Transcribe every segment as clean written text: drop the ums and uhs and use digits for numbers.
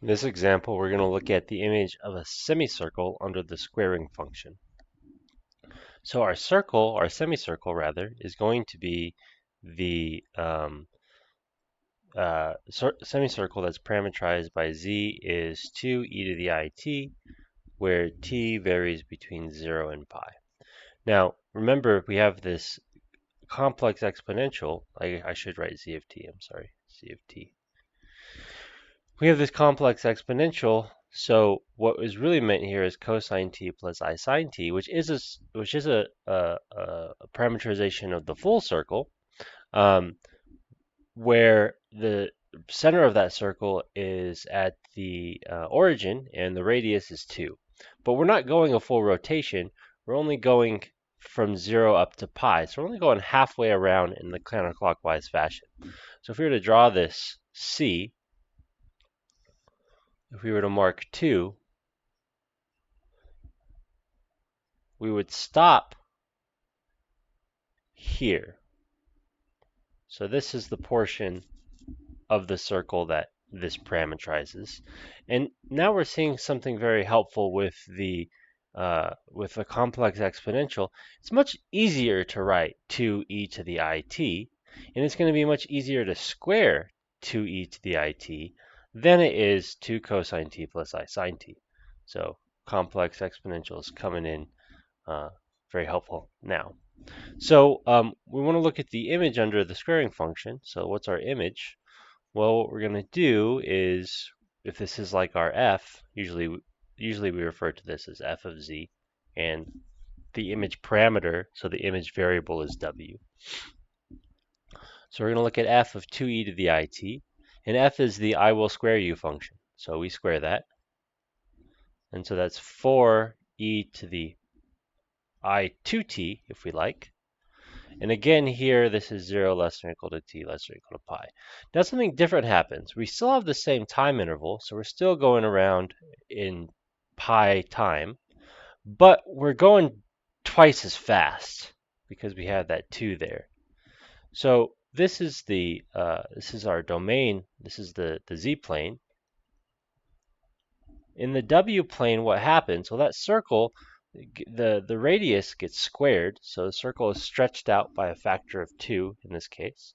In this example, we're going to look at the image of a semicircle under the squaring function. So our semicircle rather, is going to be the semicircle that's parameterized by z is 2e to the it, where t varies between 0 and pi. Now, remember, we have this complex exponential. I should write z of t, I'm sorry, z of t. We have this complex exponential, so what is really meant here is cosine t plus I sine t, which is a parameterization of the full circle, where the center of that circle is at the origin and the radius is 2. But we're not going a full rotation, we're only going from 0 up to pi, so we're only going halfway around in the counterclockwise fashion. So if we were to draw this C, if we were to mark 2, we would stop here. So this is the portion of the circle that this parameterizes. And now we're seeing something very helpful with the complex exponential. It's much easier to write 2e to the it, and it's going to be much easier to square 2e to the it than it is 2 cosine t plus I sine t. So complex exponentials coming in very helpful now. So we want to look at the image under the squaring function. So what's our image? Well, what we're going to do is, if this is like our f, usually we refer to this as f of z, and the image parameter, so the image variable is w. So we're going to look at f of 2e to the it, and f is the I will square u function. So we square that, and so that's 4e to the I2t, if we like. And again here, this is 0 less than or equal to t less than or equal to pi. Now something different happens. We still have the same time interval, so we're still going around in pi time, but we're going twice as fast because we have that 2 there. So this is our domain. This is the z-plane. In the w-plane, what happens? Well, that circle, the radius gets squared, so the circle is stretched out by a factor of 2 in this case.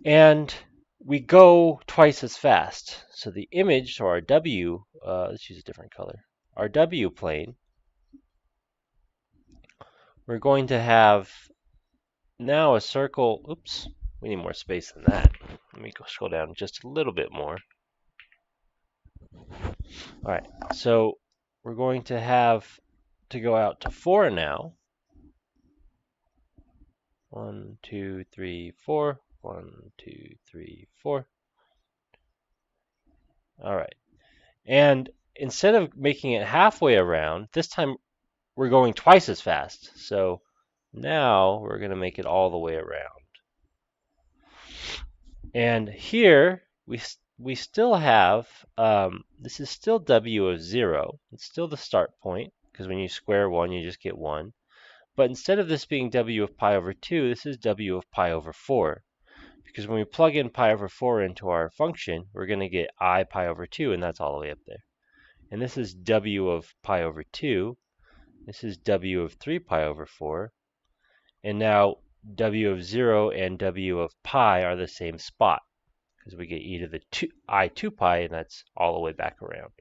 And we go twice as fast. So the image, so our w, let's use a different color. Our w plane, we're going to have now a circle. Oops, we need more space than that. Let me go scroll down just a little bit more. All right, so we're going to have to go out to 4 now. 1, 2, 3, 4. 1, 2, 3, 4. All right. And instead of making it halfway around, this time we're going twice as fast. So now we're going to make it all the way around. And here we still have, this is still w of 0. It's still the start point, because when you square 1, you just get 1. But instead of this being w of pi over 2, this is w of pi over 4. Because when we plug in pi over 4 into our function, we're going to get I pi over 2, and that's all the way up there. And this is w of pi over 2. This is w of 3 pi over 4. And now w of 0 and w of pi are the same spot, because we get e to the I2 pi, and that's all the way back around.